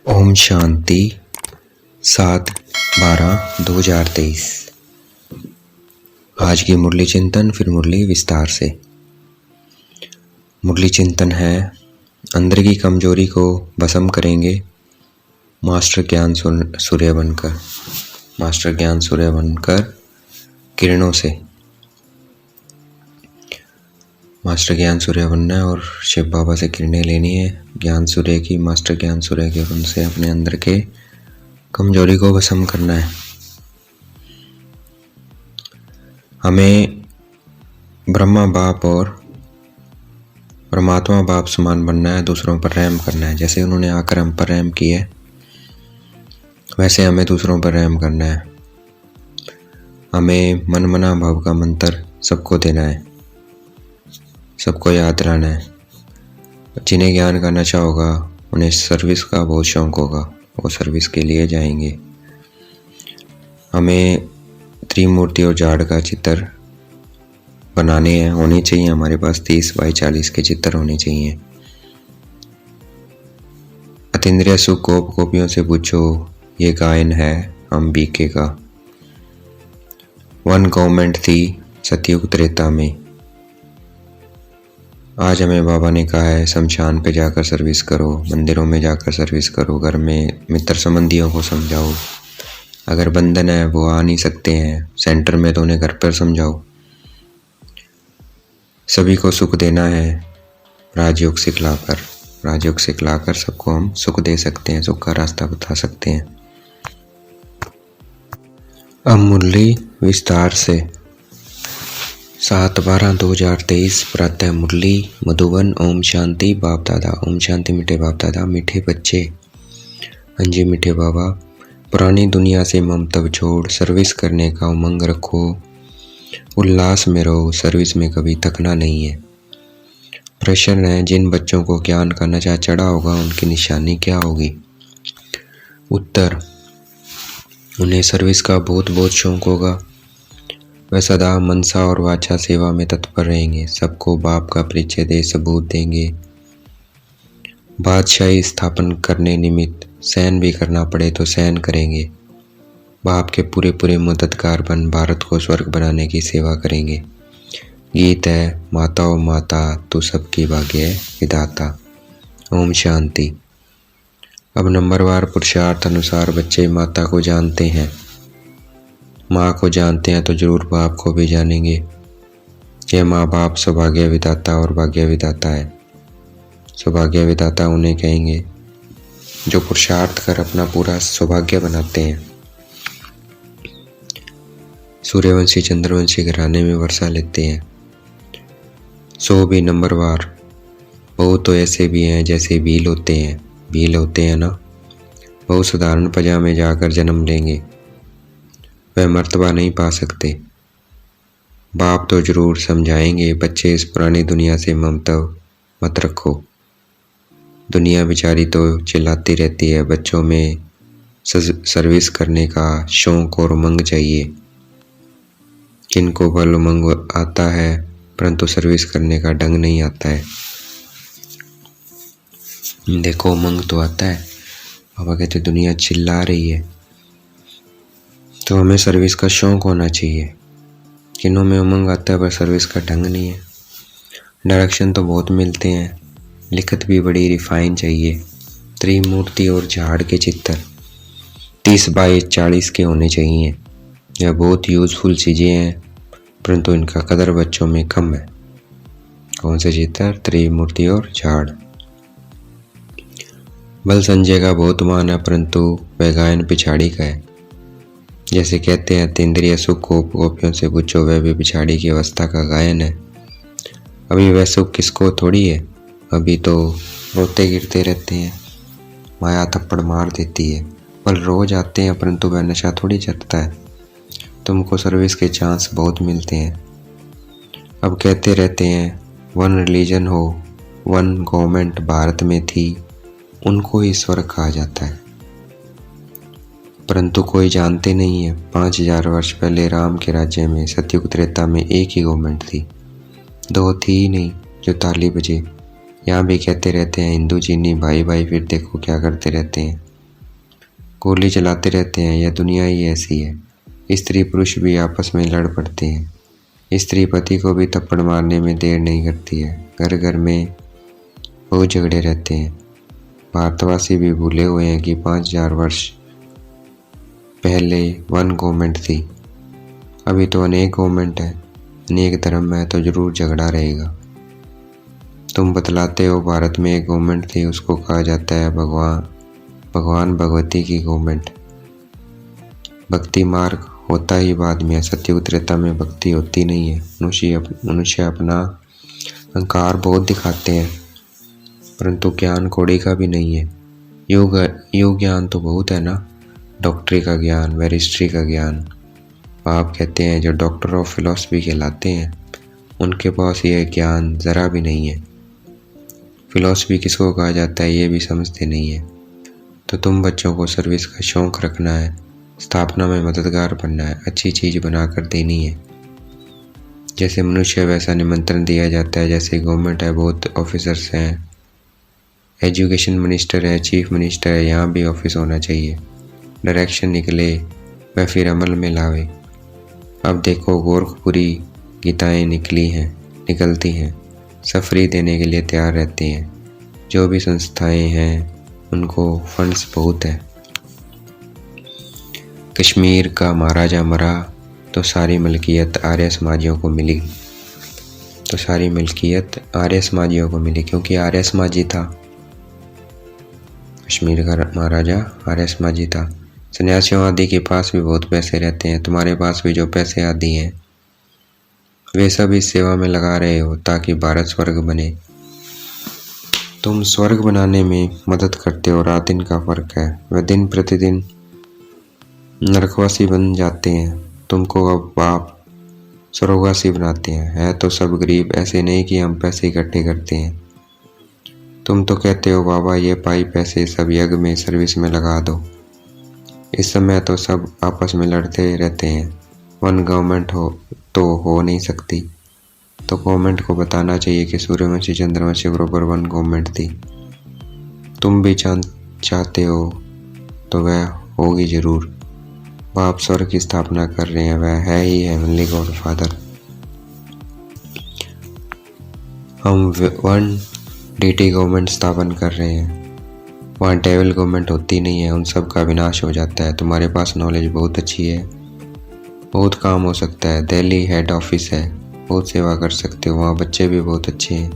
ओम शांति 7/12/2023। आज की मुरली चिंतन, फिर मुरली विस्तार से। मुरली चिंतन है, अंदर की कमजोरी को भस्म करेंगे मास्टर ज्ञान सूर्य बनकर। मास्टर ज्ञान सूर्य बनकर किरणों से मास्टर ज्ञान सूर्य बनना है और शिव बाबा से किरणें लेनी है ज्ञान सूर्य की, मास्टर ज्ञान सूर्य के। उनसे अपने अंदर के कमजोरी को भस्म करना है। हमें ब्रह्मा बाप और परमात्मा बाप समान बनना है, दूसरों पर रहम करना है। जैसे उन्होंने आकर हम पर रहम किया है, वैसे हमें दूसरों पर रहम करना है। हमें मन मना भाव का मंत्र सबको देना है, सबको याद दिलाना है। जिन्हें ज्ञान का नशा होगा, उन्हें सर्विस का बहुत शौक होगा, वो सर्विस के लिए जाएंगे। हमें त्रिमूर्ति और झाड़ का चित्र बनाने हैं, होने चाहिए हमारे पास 30x40 के चित्र होने चाहिए। अतीन्द्रिय सुख गोप गोपियों से पूछो, ये गायन है हम बीके का। वन गवर्नमेंट थी सतयुग त्रेता में। आज हमें बाबा ने कहा है शमशान पे जाकर सर्विस करो, मंदिरों में जाकर सर्विस करो, घर में मित्र संबंधियों को समझाओ। अगर बंधन है वो आ नहीं सकते हैं सेंटर में, तो उन्हें घर पर समझाओ। सभी को सुख देना है राजयोग सिखलाकर। राजयोग सिखलाकर सबको हम सुख दे सकते हैं, सुख का रास्ता बता सकते हैं। अब मुरली विस्तार से। 7/12/2023 प्रातः मुरली मधुबन। ओम शांति बाप दादा। ओम शांति मीठे बाप दादा, मीठे बच्चे। हाँ जी मीठे बाबा, पुरानी दुनिया से ममतव छोड़ सर्विस करने का उमंग रखो, उल्लास में रहो, सर्विस में कभी थकना नहीं है। प्रश्न है, जिन बच्चों को ज्ञान का नशा चढ़ा होगा उनकी निशानी क्या होगी? उत्तर, उन्हें सर्विस का बहुत बहुत शौक होगा। वह सदा मनसा और वाचा सेवा में तत्पर रहेंगे, सबको बाप का परिचय दे सबूत देंगे। बादशाही स्थापन करने निमित्त सहन भी करना पड़े तो सहन करेंगे। बाप के पूरे पूरे मददगार बन भारत को स्वर्ग बनाने की सेवा करेंगे। गीत है, माता ओ माता तू सबकी भाग्य विधाता। ओम शांति। अब नंबरवार पुरुषार्थ अनुसार बच्चे माता को जानते हैं। माँ को जानते हैं तो जरूर बाप को भी जानेंगे। यह माँ बाप सौभाग्य विधाता और भाग्य विधाता है। सौभाग्य विधाता उन्हें कहेंगे जो पुरुषार्थ कर अपना पूरा सौभाग्य बनाते हैं। सूर्यवंशी चंद्रवंशी घराने में वर्षा लेते हैं। 100 भी नंबरवार। बहुत तो ऐसे भी हैं जैसे भील होते हैं। भील होते हैं ना, बहुत साधारण प्रजा में जाकर जन्म लेंगे, वह मर्तबा नहीं पा सकते। बाप तो जरूर समझाएंगे, बच्चे इस पुरानी दुनिया से ममतव मत रखो। दुनिया बेचारी तो चिल्लाती रहती है, बच्चों में सर्विस करने का शौक और उमंग चाहिए। किनको बल उमंग आता है, परंतु सर्विस करने का ढंग नहीं आता है। देखो उमंग तो आता है, बाबा कहते दुनिया चिल्ला रही है, तो हमें सर्विस का शौक होना चाहिए। किन्हों में उमंग आता है पर सर्विस का ढंग नहीं है। डायरेक्शन तो बहुत मिलते हैं, लिखत भी बड़ी रिफाइन चाहिए। त्रिमूर्ति और झाड़ के चित्र 30x40 के होने चाहिए। यह बहुत यूजफुल चीज़ें हैं, परंतु इनका कदर बच्चों में कम है। कौन से चित्र? त्रिमूर्ति और झाड़। बल संजय का बहुत मान है, परंतु वह गायन पिछाड़ी का है। जैसे कहते हैं तीन्द्रिय सुख गोपियों से पूछो, वह भी पिछाड़ी की अवस्था का गायन है। अभी वह सुख किसको थोड़ी है, अभी तो रोते गिरते रहते हैं, माया थप्पड़ मार देती है। बल रोज आते हैं, परंतु वह नशा थोड़ी चढ़ता है। तुमको सर्विस के चांस बहुत मिलते हैं। अब कहते रहते हैं वन रिलीजन हो, वन गवर्नमेंट भारत में थी, उनको ही स्वर्ग कहा जाता है। परंतु कोई जानते नहीं है 5000 वर्ष पहले राम के राज्य में सतयुग त्रेता में एक ही गवर्नमेंट थी, 2 थी ही नहीं जो ताली बजे। यहाँ भी कहते रहते हैं हिंदू चीनी भाई भाई, फिर देखो क्या करते रहते हैं। गोली चलाते रहते हैं। यह दुनिया ही ऐसी है। स्त्री पुरुष भी आपस में लड़ पड़ते हैं। स्त्री पति को भी थप्पड़ मारने में देर नहीं करती है। घर घर में बहुत झगड़े रहते हैं। भारतवासी भी भूले हुए हैं कि 5000 वर्ष पहले वन गवर्नमेंट थी। अभी तो अनेक गवर्नमेंट है। अनेक धर्म है तो जरूर झगड़ा रहेगा। तुम बतलाते हो भारत में एक गवर्नमेंट थी, उसको कहा जाता है भगवान भगवती की गवर्नमेंट। भक्ति मार्ग होता ही बाद में। सत्युग त्रेता में भक्ति होती नहीं है। मनुष्य अपना अहंकार बहुत दिखाते हैं, परंतु ज्ञान कौड़ी का भी नहीं है। योग ज्ञान तो बहुत है ना, डॉक्टरी का ज्ञान, बैरिस्ट्री का ज्ञान। आप कहते हैं जो डॉक्टर ऑफ फिलॉसफी कहलाते हैं, उनके पास यह ज्ञान ज़रा भी नहीं है। फिलॉसफी किसको कहा जाता है ये भी समझते नहीं है। तो तुम बच्चों को सर्विस का शौक़ रखना है, स्थापना में मददगार बनना है, अच्छी चीज़ बनाकर देनी है। जैसे मनुष्य वैसा निमंत्रण दिया जाता है। जैसे गवर्नमेंट है, बहुत ऑफिसर्स हैं, एजुकेशन मिनिस्टर है, चीफ मिनिस्टर है, यहाँ भी ऑफिस होना चाहिए। डायरेक्शन निकले वह फिर अमल में लावे। अब देखो गोरखपुरी गीताएँ निकलती हैं, सफरी देने के लिए तैयार रहते हैं। जो भी संस्थाएं हैं उनको फंड्स बहुत है। कश्मीर का महाराजा मरा तो सारी मलकियत आर्य समाजियों को मिली। क्योंकि आर्य समाजी था। कश्मीर का महाराजा आर्य समाजी था। सन्यासियों आदि के पास भी बहुत पैसे रहते हैं। तुम्हारे पास भी जो पैसे आदि हैं वे सब इस सेवा में लगा रहे हो ताकि भारत स्वर्ग बने। तुम स्वर्ग बनाने में मदद करते हो। रात दिन का फर्क है। वह दिन प्रतिदिन नरकवासी बन जाते हैं। तुमको अब बाप स्वर्गवासी बनाते हैं। है तो सब गरीब, ऐसे नहीं कि हम पैसे इकट्ठे करते हैं। तुम तो कहते हो बाबा ये पाई पैसे सब यज्ञ में सर्विस में लगा दो। इस समय तो सब आपस में लड़ते रहते हैं। वन गवर्नमेंट हो नहीं सकती। तो गवर्नमेंट को बताना चाहिए कि सूर्यवंशी चंद्रवंशी बरोबर वन गवर्नमेंट थी। तुम भी चाहते हो तो वह होगी जरूर। बाप स्वर्ग की स्थापना कर रहे हैं, वह है ही हेवनली गॉड फादर। हम वन डीटी गवर्नमेंट स्थापन कर रहे हैं। वहाँ डेविल गवर्नमेंट होती नहीं है, उन सब का विनाश हो जाता है। तुम्हारे पास नॉलेज बहुत अच्छी है, बहुत काम हो सकता है। दिल्ली हेड ऑफिस है, बहुत सेवा कर सकते हो। वहाँ बच्चे भी बहुत अच्छे हैं।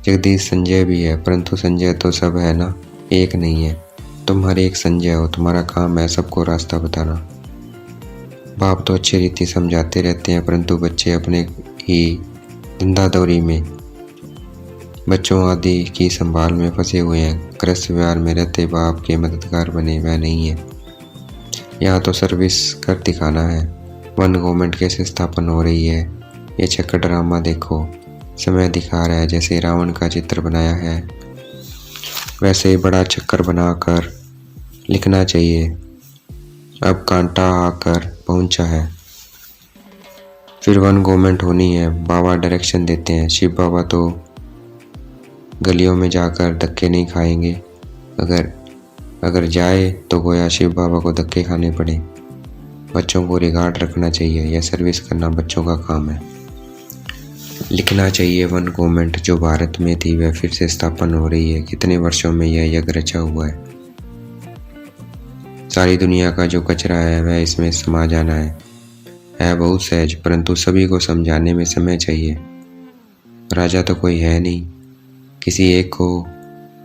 जगदीश संजय भी है, परंतु संजय तो सब है ना, एक नहीं है। तुम हर एक संजय हो। तुम्हारा काम है सबको रास्ता बताना। बाप तो अच्छी रीति समझाते रहते हैं, परंतु बच्चे अपने ही धंधादौरी में, बच्चों आदि की संभाल में फंसे हुए हैं। गृहस्थ व्यवहार में रहते बाप के मददगार बने वह नहीं है। यहाँ तो सर्विस कर दिखाना है। वन गवर्नमेंट कैसे स्थापन हो रही है ये चक्कर ड्रामा देखो। समय दिखा रहा है। जैसे रावण का चित्र बनाया है वैसे ही बड़ा चक्कर बनाकर लिखना चाहिए। अब कांटा आकर पहुंचा है। फिर वन गवर्नमेंट होनी है। बाबा डायरेक्शन देते हैं। शिव बाबा तो गलियों में जाकर धक्के नहीं खाएंगे। अगर जाए तो गोया शिव बाबा को धक्के खाने पड़े। बच्चों को रिगार्ड रखना चाहिए। यह सर्विस करना बच्चों का काम है। लिखना चाहिए वन गवर्नमेंट जो भारत में थी वह फिर से स्थापन हो रही है। कितने वर्षों में यह यज्ञ रचा हुआ है। सारी दुनिया का जो कचरा है वह इसमें समा जाना है बहुत सहज, परंतु सभी को समझाने में समय चाहिए। राजा तो कोई है नहीं, किसी एक को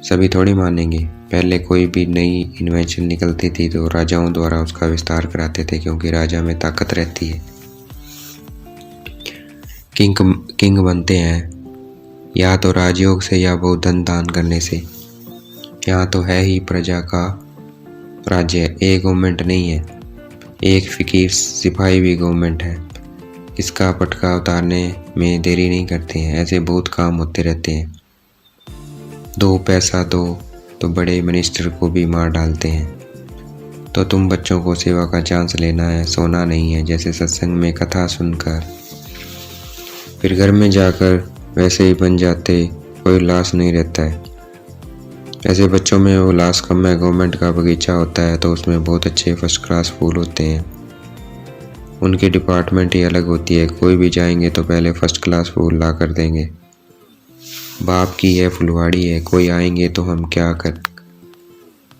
सभी थोड़ी मानेंगे। पहले कोई भी नई इन्वेंशन निकलती थी तो राजाओं द्वारा उसका विस्तार कराते थे, क्योंकि राजा में ताकत रहती है। किंग बनते हैं या तो राजयोग से या बहुत धन दान करने से। यहाँ तो है ही प्रजा का राज्य, एक गवर्नमेंट नहीं है। एक फकीर सिपाही भी गवर्नमेंट है। इसका पटका उतारने में देरी नहीं करते हैं। ऐसे बहुत काम होते रहते हैं। दो पैसा दो तो बड़े मिनिस्टर को भी मार डालते हैं। तो तुम बच्चों को सेवा का चांस लेना है, सोना नहीं है। जैसे सत्संग में कथा सुनकर फिर घर में जाकर वैसे ही बन जाते, कोई उल्लास नहीं रहता है। ऐसे बच्चों में उल्लास कम है। गवर्नमेंट का बगीचा होता है तो उसमें बहुत अच्छे फर्स्ट क्लास फूल होते हैं। उनकी डिपार्टमेंट ही अलग होती है। कोई भी जाएंगे तो पहले फर्स्ट क्लास फूल ला कर देंगे। बाप की यह फुलवाड़ी है, कोई आएंगे तो हम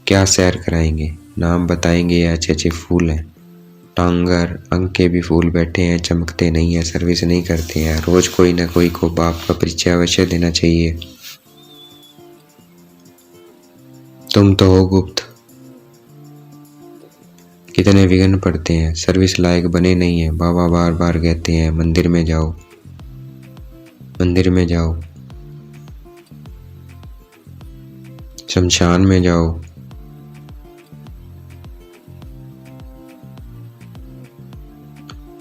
क्या सैर कराएंगे। नाम बताएंगे या अच्छे अच्छे फूल हैं। टांगर अंक के भी फूल बैठे हैं, चमकते नहीं है, सर्विस नहीं करते हैं। रोज कोई ना कोई को बाप का परिचय अवश्य देना चाहिए। तुम तो हो गुप्त। कितने विघ्न पड़ते हैं, सर्विस लायक बने नहीं है। बाबा बार बार कहते हैं मंदिर में जाओ, मंदिर में जाओ, शमशान में जाओ।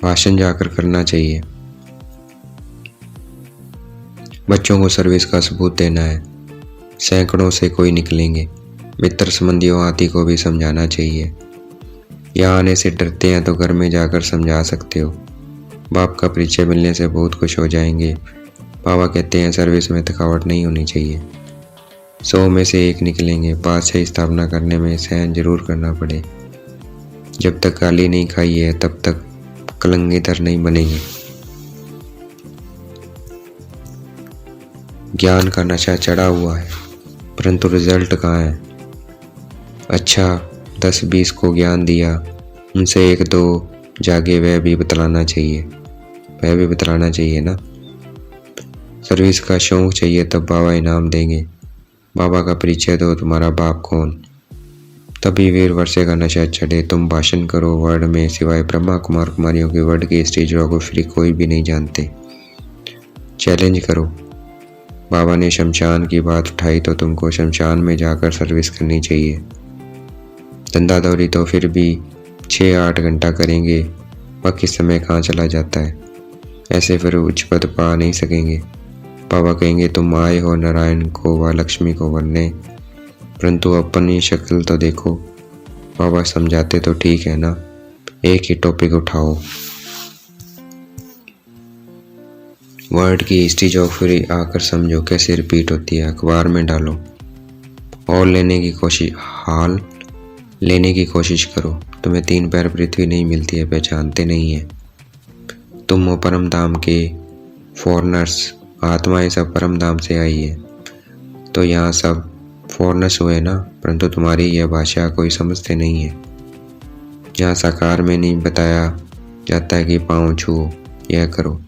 भाषण जाकर करना चाहिए। बच्चों को सर्विस का सबूत देना है। सैकड़ों से कोई निकलेंगे। मित्र संबंधियों आदि को भी समझाना चाहिए। यहाँ आने से डरते हैं तो घर में जाकर समझा सकते हो। बाप का परिचय मिलने से बहुत खुश हो जाएंगे। बाबा कहते हैं सर्विस में थकावट नहीं होनी चाहिए। 100 में से 1 निकलेंगे। बादशाही स्थापना करने में सहन जरूर करना पड़े। जब तक गाली नहीं खाई है तब तक कलंगीधर नहीं बनेंगे। ज्ञान का नशा चढ़ा हुआ है परंतु रिजल्ट कहाँ है। अच्छा 10-20 को ज्ञान दिया, उनसे 1-2 जागे वह भी बतलाना चाहिए ना। सर्विस का शौक चाहिए तब बाबा इनाम देंगे। बाबा का परिचय दो, तुम्हारा बाप कौन, तभी वीर वर्षे का नशा चढ़े। तुम भाषण करो वर्ड में, सिवाय ब्रह्मा कुमार कुमारियों के वर्ड के स्टेज जोग्राफी कोई भी नहीं जानते। चैलेंज करो। बाबा ने शमशान की बात उठाई तो तुमको शमशान में जाकर सर्विस करनी चाहिए। धंधा दौरी तो फिर भी 6-8 घंटा करेंगे, बाकी समय कहाँ चला जाता है। ऐसे फिर उच्च पद पा नहीं सकेंगे। बाबा कहेंगे तुम आए हो नारायण को व लक्ष्मी को वरने, परंतु अपनी शक्ल तो देखो। बाबा समझाते तो ठीक है ना, एक ही टॉपिक उठाओ। वर्ड की हिस्ट्री जोग्राफी आकर समझो कैसे रिपीट होती है। अखबार में डालो और हाल लेने की कोशिश करो। तुम्हें 3 पैर पृथ्वी नहीं मिलती है, पहचानते नहीं है। तुम हो परम धाम के फॉरनर्स। आत्माएं सब परम धाम से आई है तो यहाँ सब फॉरनर्स हुए ना, परंतु तुम्हारी यह भाषा कोई समझते नहीं है। यहाँ साकार में नहीं बताया जाता है कि पाँव छुओ, यह करो।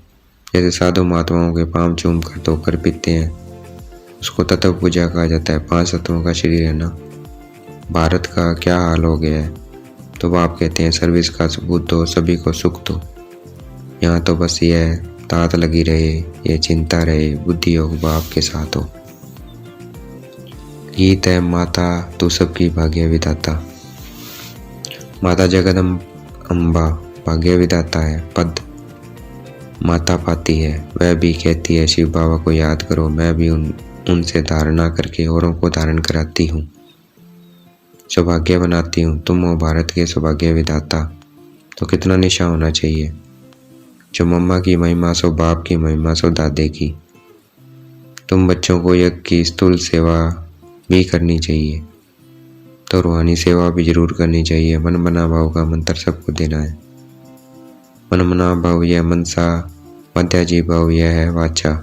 जैसे साधु महात्माओं के पाँव चूम कर धोकर पीते हैं, उसको तत्व पूजा कहा जाता है। 5 तत्वों का शरीर है ना। भारत का क्या हाल हो गया है। तो बाप कहते हैं सर्विस का सबूत दो, सभी को सुख दो। यहाँ तो बस यह तात लगी रहे, ये चिंता रहे, बुद्धि योग बाप के साथ हो। गीत है माता तू सबकी भाग्य विधाता। माता जगदम्बा भाग्य विधाता है। पद माता पाती है, वह भी कहती है शिव बाबा को याद करो। मैं भी उनसे धारणा करके औरों को धारण कराती हूँ, सौभाग्य बनाती हूँ। तुम हो भारत के सौभाग्य विधाता, तो कितना निशा होना चाहिए। जो मम्मा की महिमा सो बाप की महिमा सो दादे की। तुम बच्चों को यज्ञ की स्थूल सेवा भी करनी चाहिए तो रूहानी सेवा भी जरूर करनी चाहिए। मन मना भाव का मंत्र सबको देना है। मन मना भाव यह मनसा, मध्याजी भाव यह है वाचा।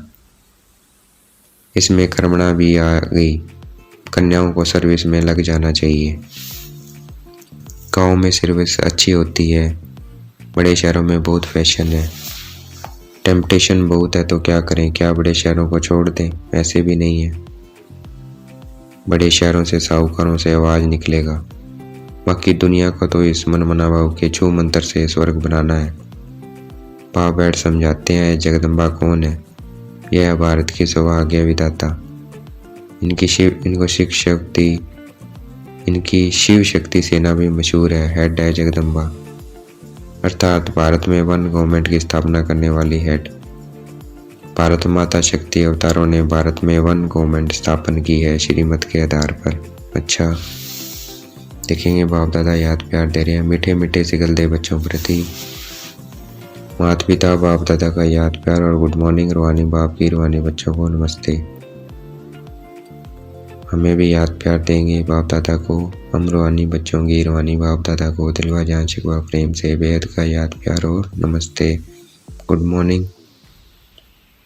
इसमें कर्मणा भी आ गई। कन्याओं को सर्विस में लग जाना चाहिए। गाँव में सर्विस अच्छी होती है, बड़े शहरों में बहुत फैशन है। टेम्पटेशन बहुत है तो क्या करें। क्या बड़े शहरों को छोड़ दें, ऐसे भी नहीं है। बड़े शहरों से साहूकारों से आवाज निकलेगा। बाकी दुनिया को तो इस मन मना भाव के छू मंत्र से स्वर्ग बनाना है। बाप बैठ समझाते हैं जगदम्बा कौन है। यह है भारत की सौभाग्य विधाता। इनकी शिव शक्ति सेना भी मशहूर है। हेड है जगदम्बा, अर्थात भारत में 1 गवर्नमेंट की स्थापना करने वाली हेड। भारत माता शक्ति अवतारों ने भारत में 1 गवर्नमेंट स्थापन की है श्रीमत के आधार पर। अच्छा देखेंगे बाप दादा याद प्यार दे रहे हैं। मीठे मीठे सिगल दे बच्चों प्रति। माता पिता बाप दादा का याद प्यार और गुड मॉर्निंग। रूहानी बाप की रूहानी बच्चों को नमस्ते। हमें भी याद प्यार देंगे बाप दादा को। हम रूहानी बच्चों की रूहानी बाप दादा को दिलवा जान शिकवा प्रेम से बेहद का याद प्यार और नमस्ते। Good morning.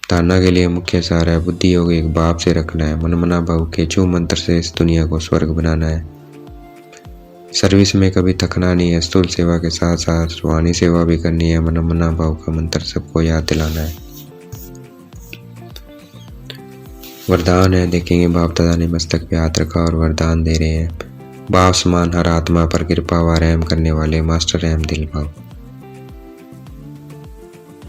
ताना के लिए मुख्य सार है बुद्धि योग एक बाप से रखना है। मन मना भाव के छू मंत्र से इस दुनिया को स्वर्ग बनाना है। सर्विस में कभी थकना नहीं है। स्थूल सेवा के साथ साथ रूहानी सेवा भी करनी है। मन मना भाव का मंत्र सबको याद दिलाना है। वरदान है, देखेंगे बाप दादा ने मस्तक पे हाथ रखा और वरदान दे रहे हैं। बाप समान हर आत्मा पर कृपा व रहम करने वाले मास्टर रहम दिल भाव।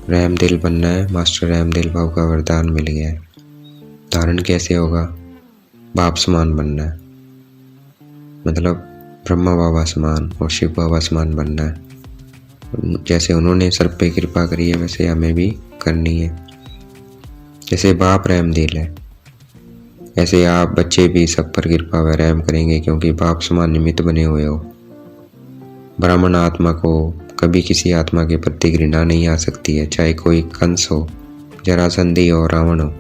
रहम दिल बनना है। मास्टर रहम दिल भाव का वरदान मिल गया है। धारण कैसे होगा? बाप समान बनना है, मतलब ब्रह्मा बाबा समान और शिव बाबा समान बनना है। जैसे उन्होंने सब पे कृपा करी है वैसे हमें भी करनी है। जैसे बाप रहम दिल है ऐसे आप बच्चे भी सब पर कृपा व रहम करेंगे, क्योंकि बाप समान निमित्त बने हुए हो। ब्राह्मण आत्मा को कभी किसी आत्मा के प्रति घृणा नहीं आ सकती है, चाहे कोई कंस हो, जरासंधी हो, रावण हो,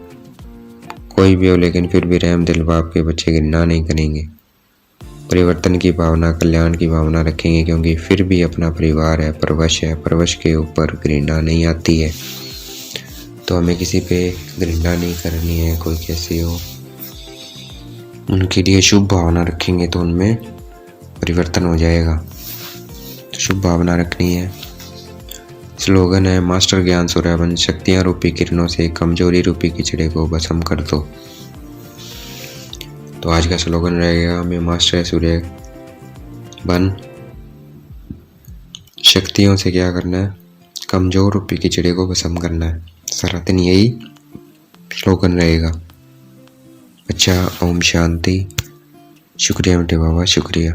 कोई भी हो, लेकिन फिर भी रहम दिल बाप के बच्चे घृणा नहीं करेंगे। परिवर्तन की भावना, कल्याण की भावना रखेंगे, क्योंकि फिर भी अपना परिवार है, परवश है। परवश के ऊपर घृणा नहीं आती है, तो हमें किसी पे घृणा नहीं करनी है, कोई कैसी हो। उनके लिए शुभ भावना रखेंगे तो उनमें परिवर्तन हो जाएगा। तो शुभ भावना रखनी है। स्लोगन है, मास्टर ज्ञान सूर्य बन, शक्तियां रूपी किरणों से कमजोरी रूपी किचड़े को भस्म कर दो। तो आज का स्लोगन रहेगा, हमें मास्टर सूर्य बन, शक्तियों से क्या करना है? कमजोर रूपी किचड़े को भस्म करना है। सारा दिन यही स्लोगन रहेगा। अच्छा, ओम शांति। शुक्रिया बेटे बाबा, शुक्रिया।